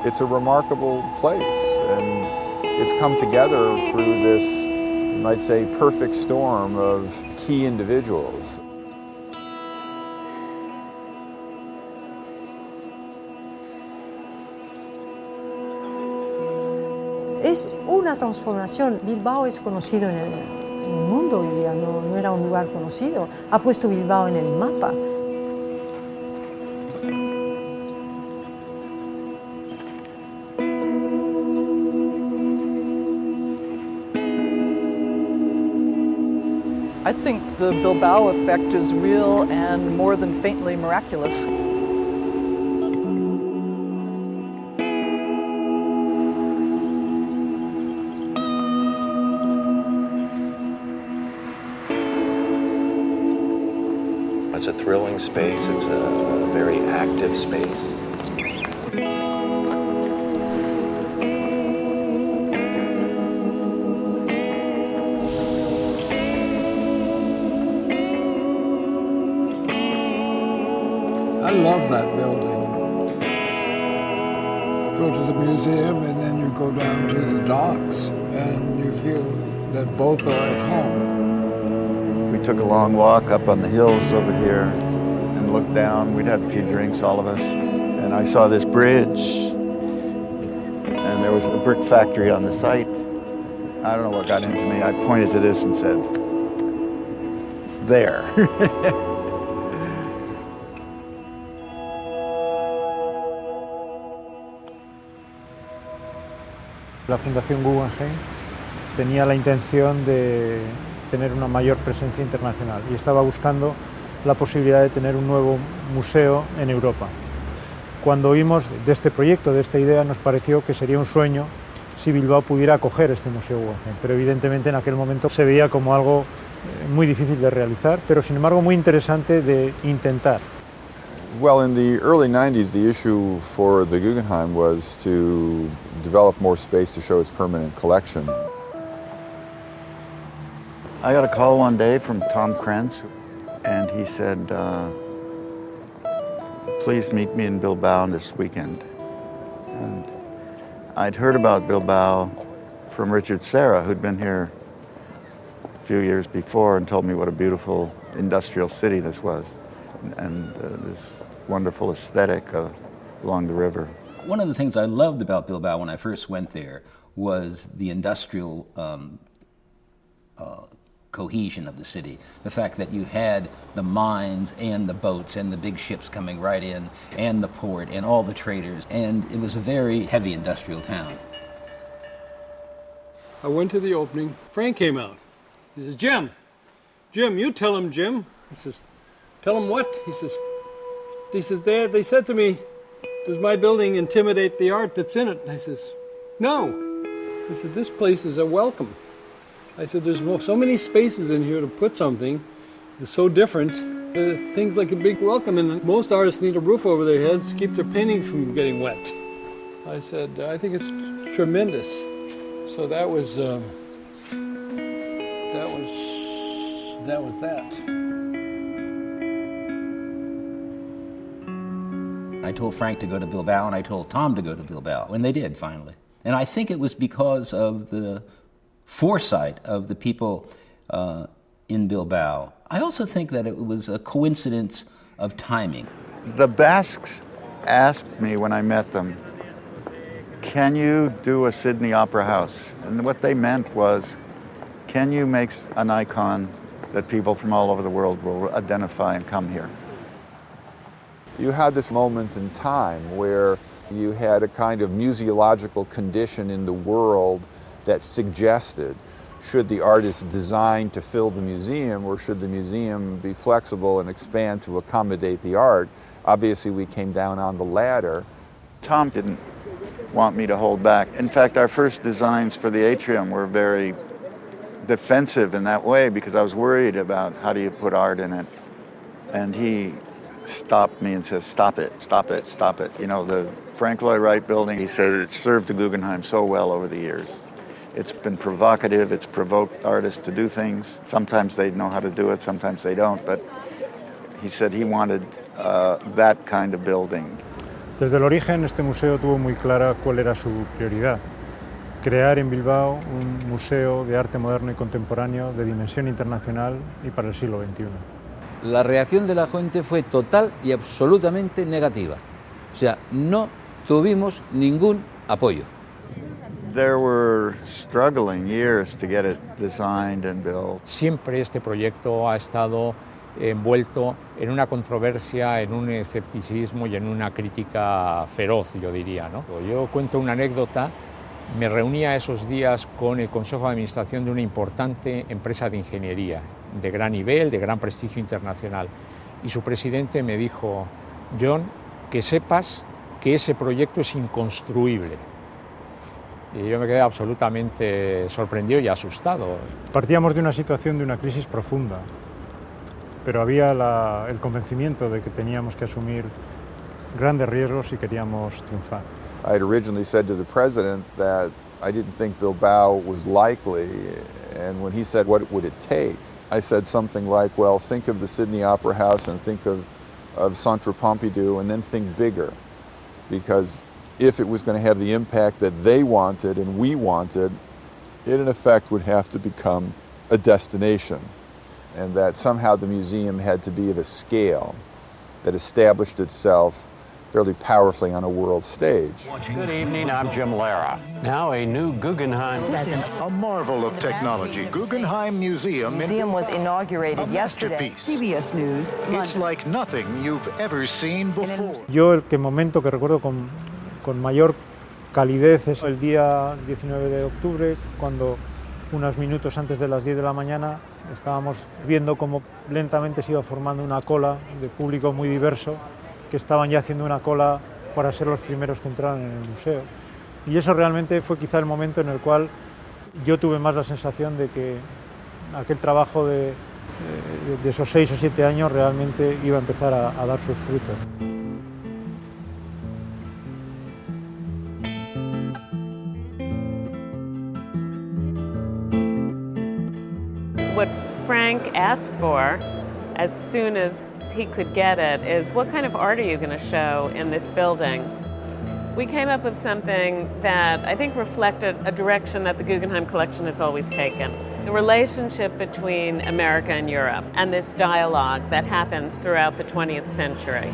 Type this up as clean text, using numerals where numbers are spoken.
It's a remarkable place, and it's come together through this, you might say, perfect storm of key individuals. Es una transformación. Bilbao es conocido en el mundo hoy día, no era un lugar conocido. Ha puesto Bilbao en el mapa. I think the Bilbao effect is real and more than faintly miraculous. It's a thrilling space, it's a very active space. I love that building. Go to the museum and then you go down to the docks and you feel that both are at home. We took a long walk up on the hills over here and looked down. We'd had a few drinks, all of us. And I saw this bridge and there was a brick factory on the site. I don't know what got into me. I pointed to this and said, there. La Fundación Guggenheim tenía la intención de tener una mayor presencia internacional y estaba buscando la posibilidad de tener un nuevo museo en Europa. Cuando oímos de este proyecto, de esta idea, nos pareció que sería un sueño si Bilbao pudiera acoger este Museo Guggenheim, pero evidentemente en aquel momento se veía como algo muy difícil de realizar, pero sin embargo muy interesante de intentar. Well, in the early 90s, the issue for the Guggenheim was to develop more space to show its permanent collection. I got a call one day from Tom Krentz, and he said, please meet me in Bilbao this weekend. And I'd heard about Bilbao from Richard Serra, who'd been here a few years before and told me what a beautiful industrial city this was, and this wonderful aesthetic along the river. One of the things I loved about Bilbao when I first went there was the industrial cohesion of the city. The fact that you had the mines and the boats and the big ships coming right in and the port and all the traders, and it was a very heavy industrial town. I went to the opening. Frank came out. He says, Jim, you tell him, Jim. He says, tell him what? He says, they said to me, does my building intimidate the art that's in it? And I says, no. He said, this place is a welcome. I said, there's so many spaces in here to put something that's so different. Things like a big welcome, and most artists need a roof over their heads to keep their painting from getting wet. I said, I think it's tremendous. So that was that. I told Frank to go to Bilbao, and I told Tom to go to Bilbao, and they did finally. And I think it was because of the foresight of the people in Bilbao. I also think that it was a coincidence of timing. The Basques asked me when I met them, can you do a Sydney Opera House? And what they meant was, can you make an icon that people from all over the world will identify and come here? You had this moment in time where you had a kind of museological condition in the world that suggested, should the artist design to fill the museum, or should the museum be flexible and expand to accommodate the art? Obviously, we came down on the latter. Tom didn't want me to hold back. In fact, our first designs for the atrium were very defensive in that way, because I was worried about how do you put art in it. And he stopped me and says, stop it. You know, the Frank Lloyd Wright building, he said, it served the Guggenheim so well over the years. It's been provocative, it's provoked artists to do things. Sometimes they know how to do it, sometimes they don't, but he said he wanted that kind of building. Desde el origen, este museo tuvo muy clara cuál era su prioridad: crear en Bilbao un museo de arte moderno y contemporáneo de dimensión internacional y para el siglo XXI. La reacción de la gente fue total y absolutamente negativa. O sea, no tuvimos ningún apoyo. There were struggling years to get it designed and built. Siempre este proyecto ha estado envuelto en una controversia, en un escepticismo y en una crítica feroz, yo diría, ¿no? Yo cuento una anécdota. Me reunía esos días con el Consejo de Administración de una importante empresa de ingeniería, de gran nivel, de gran prestigio internacional. Y su presidente me dijo: John, que sepas que ese proyecto es inconstruible. Y yo me quedé absolutamente sorprendido y asustado. Partíamos de una situación de una crisis profunda, pero había el convencimiento de que teníamos que asumir grandes riesgos si queríamos triunfar. I had originally said to the president that I didn't think Bilbao was likely, and when he said, what would it take? I said something like, well, think of the Sydney Opera House and think of Centre Pompidou, and then think bigger, because if it was going to have the impact that they wanted and we wanted, it in effect would have to become a destination, and that somehow the museum had to be at a scale that established itself fairly powerfully on a world stage. Good evening, I'm Jim Lara. Now a new Guggenheim. A marvel of technology. Guggenheim Museum. The museum was inaugurated yesterday. CBS News. It's like nothing you've ever seen before. Yo el momento que recuerdo con mayor calidez es el día 19 de octubre, cuando unos minutos antes de las 10 de la mañana estábamos viendo cómo lentamente se iba formando una cola de público muy diverso, que estaban ya haciendo una cola para ser los primeros que entraran en el museo. Y eso realmente fue quizá el momento en el cual yo tuve más la sensación de que aquel trabajo de esos 6 o 7 años realmente iba a empezar a dar sus frutos. What Frank asked for, as soon as he could get it, is what kind of art are you going to show in this building? We came up with something that I think reflected a direction that the Guggenheim collection has always taken. The relationship between America and Europe, and this dialogue that happens throughout the 20th century.